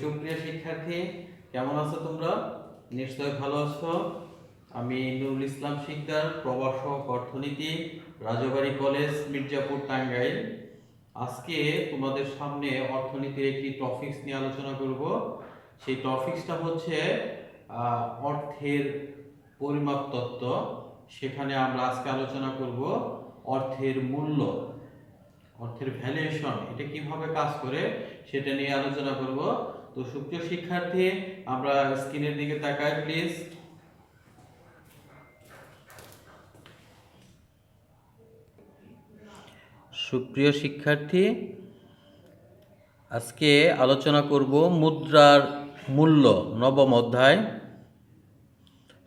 সুপ্রিয় শিক্ষার্থী, কেমন আছো তোমরা? নিশ্চয় ভালো আছো। আমি নুরুল ইসলাম শিকদার, প্রভাষক অর্থনীতি, রাজবাড়ী কলেজ, মির্জাপুর, টাঙ্গাইল। আজকে তোমাদের সামনে অর্থনীতির একটি টপিকস নিয়ে আলোচনা করব। সেই টপিকসটা হচ্ছে অর্থের পরিমাপ তত্ত্ব। সেখানে আমরা আজকে আলোচনা করব অর্থের মূল্য, অর্থের ভ্যালুয়েশন, এটা কিভাবে কাজ করে সেটা নিয়ে আলোচনা করব। তো সুপ্রিয় শিক্ষার্থী, আমরা স্ক্রিনের দিকে তাকাই প্লিজ। সুপ্রিয় শিক্ষার্থী, আজকে আলোচনা করব মুদ্রার মূল্য, নবম অধ্যায়।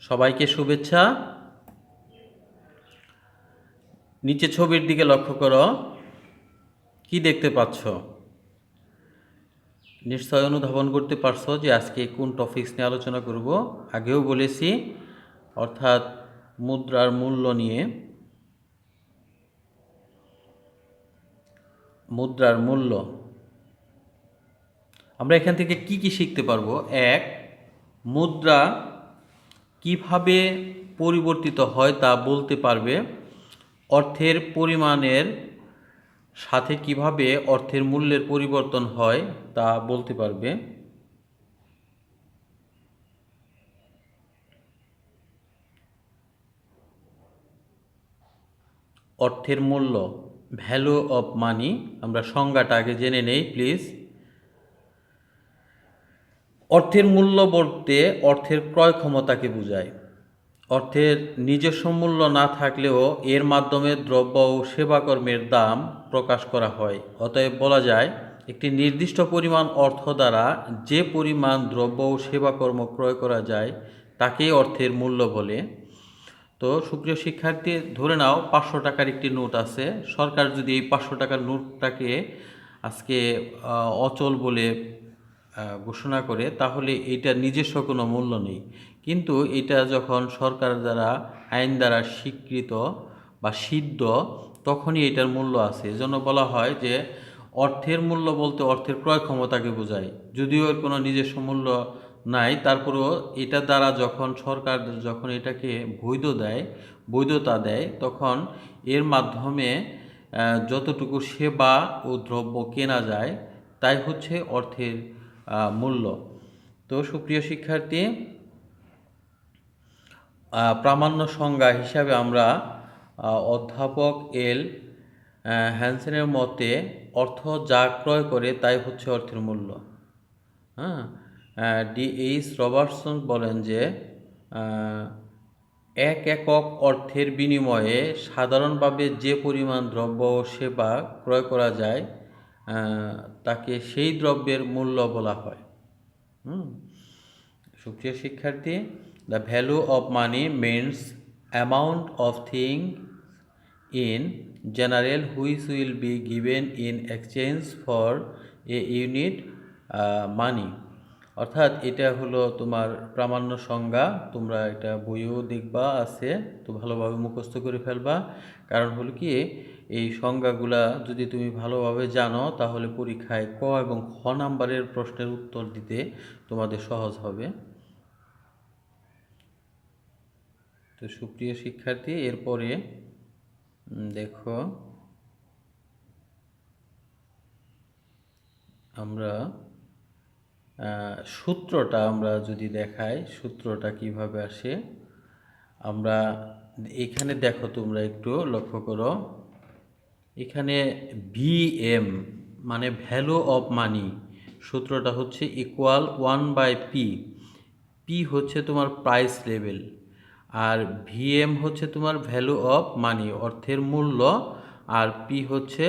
সবাইকে শুভেচ্ছা। নিচে ছবির দিকে লক্ষ্য করো, কি দেখতে পাচ্ছ? নিশ্চয় অনুধাবন করতে পারছো যে আজকে কোন টপিকস নিয়ে আলোচনা করব। আগেও বলেছি, অর্থাৎ মুদ্রার মূল্য নিয়ে। মুদ্রার মূল্য আমরা এখান থেকে কি কি শিখতে পারবো? এক, মুদ্রা কিভাবে পরিবর্তিত হয় তা বলতে পারবে। অর্থের পরিমাণের সাথে কিভাবে অর্থের মূল্যের পরিবর্তন হয় তা বলতে পারবে। অর্থের মূল্য, ভ্যালু অফ মানি, আমরা সংজ্ঞাটা আগে জেনে নেই প্লিজ। অর্থের মূল্য বলতে অর্থের ক্রয় ক্ষমতাকে বোঝায়। অর্থের নিজস্ব মূল্য না থাকলেও এর মাধ্যমে দ্রব্য ও সেবাকর্মের দাম প্রকাশ করা হয়। অতএব বলা যায়, একটি নির্দিষ্ট পরিমাণ অর্থ দ্বারা যে পরিমাণ দ্রব্য ও সেবাকর্ম ক্রয় করা যায় তাকেই অর্থের মূল্য বলে। তো সুপ্রিয় শিক্ষার্থী, ধরে নাও 500 টাকার একটি নোট আছে। সরকার যদি এই 500 টাকার নোটটাকে আজকে অচল বলে ঘোষণা করে, তাহলে এইটার নিজস্ব কোনো মূল্য নেই। কিন্তু এটা যখন সরকার দ্বারা, আইন দ্বারা স্বীকৃত বা সিদ্ধ, তখনই এটার মূল্য আছে। এজন্য বলা হয় যে অর্থের মূল্য বলতে অর্থের ক্রয় ক্ষমতাকে বোঝায়। যদিও এর কোনো নিজস্ব মূল্য নাই, তারপরেও এটা দ্বারা যখন সরকার যখন এটাকে বৈধতা দেয়, তখন এর মাধ্যমে যতটুকু সেবা ও দ্রব্য কেনা যায় তাই হচ্ছে অর্থের মূল্য। তো সুপ্রিয় শিক্ষার্থী, প্রামাণ্য সংজ্ঞা হিসাবে আমরা অধ্যাপক এল হ্যানসেনের মতে অর্থ যা ক্রয় করে তাই হচ্ছে অর্থের মূল্য। হ্যাঁ, ডি.এইচ. রবার্টসন বলেন যে এক একক অর্থের বিনিময়ে সাধারণভাবে যে পরিমাণ দ্রব্য ও সেবা ক্রয় করা যায় তাকে সেই দ্রব্যের মূল্য বলা হয়। সুপ্রিয় শিক্ষার্থী, the value of money means amount of thing in general which will be given in exchange for a unit money. অর্থাৎ এটা হলো তোমার প্রামাণ্য সংজ্ঞা। তোমরা এটা বইও দেখবা আছে, তো ভালোভাবে মুখস্থ করে ফেলবা। কারণ হলো কি, এই সংজ্ঞাগুলা যদি তুমি ভালোভাবে জানো তাহলে পরীক্ষায় ক এবং খ নাম্বারের প্রশ্নের উত্তর দিতে তোমাদের সহজ হবে। তো সুপ্রিয় শিক্ষার্থী, এরপরে দেখো, আমরা সূত্রটা আমরা যদি দেখাই, সূত্রটা কিভাবে আসে আমরা এখানে দেখো, তোমরা একটু লক্ষ্য করো। এখানে ভিএম মানে ভ্যালু অফ মানি, সূত্রটা হচ্ছে ইকুয়াল 1/p। পি হচ্ছে তোমার প্রাইস লেভেল, আর ভিএম হচ্ছে তোমার ভ্যালু অফ মানি, অর্থের মূল্য, আর পি হচ্ছে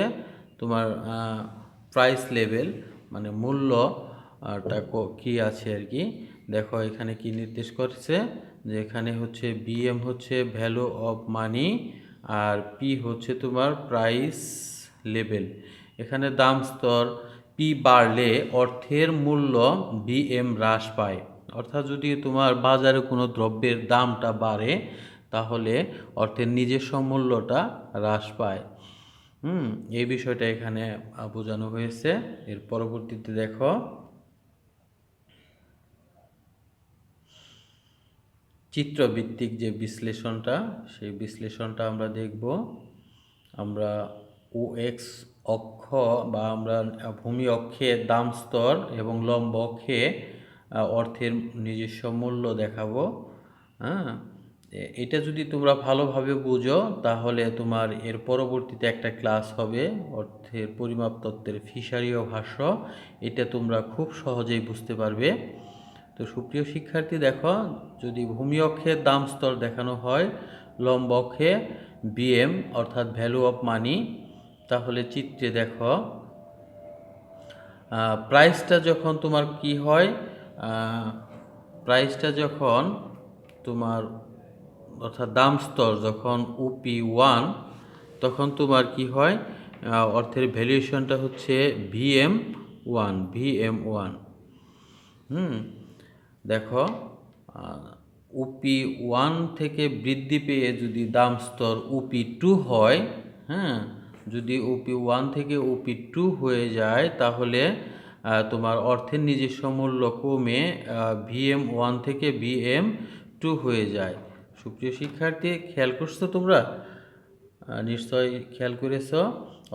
তোমার প্রাইস লেভেল মানে মূল্যটা কি আছে আর কি। দেখো এখানে কি নির্দেশ করছে, যে এখানে হচ্ছে বিএম হচ্ছে ভ্যালু অফ মানি আর পি হচ্ছে তোমার প্রাইস লেভেল। এখানে দাম স্তর পি বাড়লে অর্থের মূল্য বিএম হ্রাস পায়। অর্থাৎ যদি তোমার বাজারে কোনো দ্রব্যের দামটা বাড়ে, তাহলে অর্থের নিজস্ব মূল্যটা হ্রাস পায়। এই বিষয়টা এখানে বোঝানো হয়েছে। এর পরবর্তীতে দেখো, চিত্রভিত্তিক যে বিশ্লেষণটা, সেই বিশ্লেষণটা আমরা দেখব। আমরা OX অক্ষ বা আমরা ভূমি অক্ষে দাম স্তর এবং লম্ব অক্ষে অর্থের নিজস্ব মূল্য দেখাবো। হ্যাঁ, এটা যদি তোমরা ভালোভাবে বুঝো তাহলে তোমার এর পরবর্তীতে একটা ক্লাস হবে অর্থের পরিমাপ তত্ত্বের ফিশারি ও ভাষ্য। এটা তোমরা খুব সহজেই বুঝতে পারবে। তো সুপ্রিয় শিক্ষার্থী, দেখো, যদি ভূমি অক্ষের দাম স্তর দেখানো হয়, লম্ব অক্ষে BM অর্থাৎ ভ্যালু অফ মানি, তাহলে চিত্রে দেখো প্রাইসটা যখন তোমার কি হয়, প্রাইসটা যখন তোমার অর্থাৎ দাম স্তর যখন OP1, তখন তোমার কি হয়, অর্থের ভ্যালুয়েশনটা হচ্ছে VM1। দেখো, OP1 থেকে বৃদ্ধি পেয়ে যদি দাম স্তর OP2 হয়, হ্যাঁ, যদি OP1 থেকে OP2 হয়ে যায় তাহলে তোমার অর্থের নিজস্ব মূল্য কমে VM1 থেকে VM2 হয়ে যায়। সুপ্রিয় শিক্ষার্থী, খেয়াল করছো তোমরা? নিশ্চয়ই খেয়াল করেছ।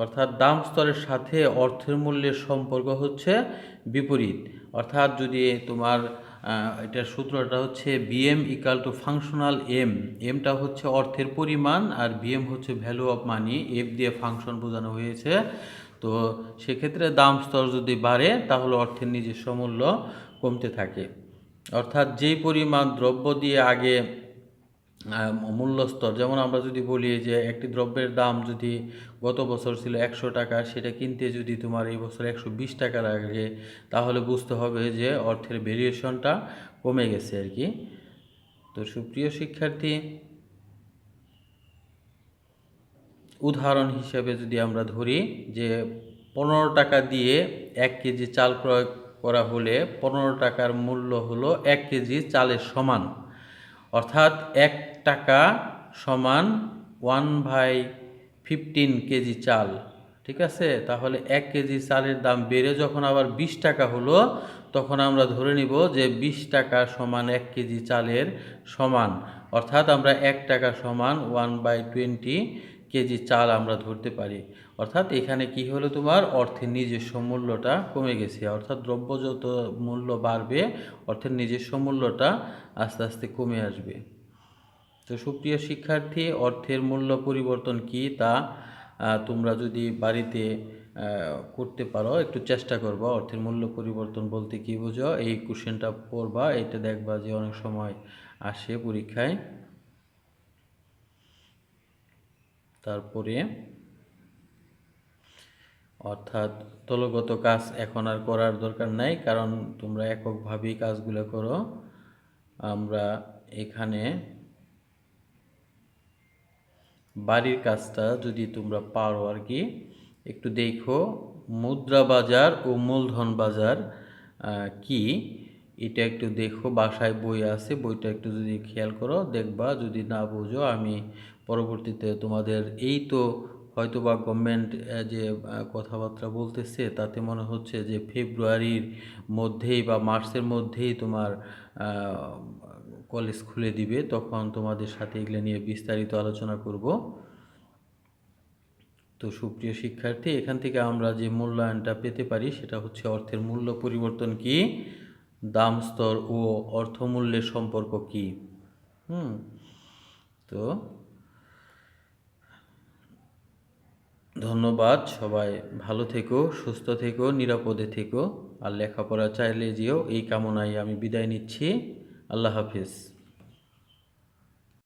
অর্থাৎ দাম স্তরের সাথে অর্থের মূল্যের সম্পর্ক হচ্ছে বিপরীত। অর্থাৎ যদি তোমার এটার সূত্রটা হচ্ছে BM equal to functional M। এমটা হচ্ছে অর্থের পরিমাণ আর BM হচ্ছে ভ্যালু অফ মানি। F দিয়ে ফাংশন বোঝানো হয়েছে। তো সেক্ষেত্রে দাম স্তর যদি বাড়ে তাহলে অর্থের নিজস্ব মূল্য কমতে থাকে। অর্থাৎ যেই পরিমাণ দ্রব্য দিয়ে আগে মূল্যস্তর, যেমন আমরা যদি বলি যে একটি দ্রব্যের দাম যদি গত বছর ছিল 100 টাকা, সেটা কিনতে যদি তোমার এই বছর 120 টাকা লাগে, তাহলে বুঝতে হবে যে অর্থের ভ্যালুয়েশনটা কমে গেছে আর কি। তো সুপ্রিয় শিক্ষার্থী, উদাহরণ হিসেবে যদি আমরা ধরি যে 15 টাকা দিয়ে 1 কেজি চাল ক্রয় করা হলে 15 টাকার মূল্য হলো 1 কেজি চালের সমান। অর্থাৎ 1 টাকা সমান 1/15 কেজি চাল। ঠিক আছে? তাহলে 1 কেজি চালের দাম বেড়ে যখন আবার 20 টাকা হলো, তখন আমরা ধরে নিব যে 20 টাকা সমান 1 কেজি চালের সমান। অর্থাৎ আমরা 1 টাকা সমান 1/20 কেজি চাল আমরা ধরতে পারি। অর্থাৎ এখানে কি হলো, তোমার অর্থের নিজস্ব মূল্যটা কমে গেছে। অর্থাৎ দ্রব্য যত মূল্য বাড়বে, অর্থের নিজস্ব মূল্যটা আস্তে আস্তে কমে আসবে। তো সুপ্রিয় শিক্ষার্থী, অর্থের মূল্য পরিবর্তন কি তা তোমরা যদি বাড়িতে করতে পারো, একটু চেষ্টা করবা। অর্থের মূল্য পরিবর্তন বলতে কি বোঝো, এই কোশ্চেনটা পড়বা, এটা দেখবা যে অনেক সময় আসে পরীক্ষায়। তারপরে অর্থাৎ দলগত কাজ এখন আর করার দরকার নাই, কারণ তোমরা এককভাবেই কাজগুলো করো। আমরা এখানে বাড়ির কাজটা যদি তোমরা পারো আর কি, একটু দেখো মুদ্রা বাজার ও মূলধন বাজার কি, এটা একটু দেখো। বাসায় বই আছে, বইটা একটু যদি খেয়াল করো দেখবা। যদি না বুঝো, আমি পরবর্তীতে তোমাদের, এই তো হয়তোবা গভর্নমেন্ট যে কথাবার্তা বলতেছে তাতে মনে হচ্ছে যে ফেব্রুয়ারির মধ্যেই বা মার্চের মধ্যেই তোমার কলেজ খুলে দিবে, তখন তোমাদের সাথে এগুলো নিয়ে বিস্তারিত আলোচনা করব। তো সুপ্রিয় শিক্ষার্থী, এখান থেকে আমরা যে মূল্যায়নটা পেতে পারি সেটা হচ্ছে অর্থের মূল্য পরিবর্তন কি, দাম স্তর ও অর্থমূল্যের সম্পর্ক কি। তো ধন্যবাদ, সবাই ভালো থেকো, সুস্থ থেকো, নিরাপদে থেকো, আর লেখাপড়া চাইলে যেও, এই কামনায় আমি বিদায় নিচ্ছি। আল্লাহ হাফিজ।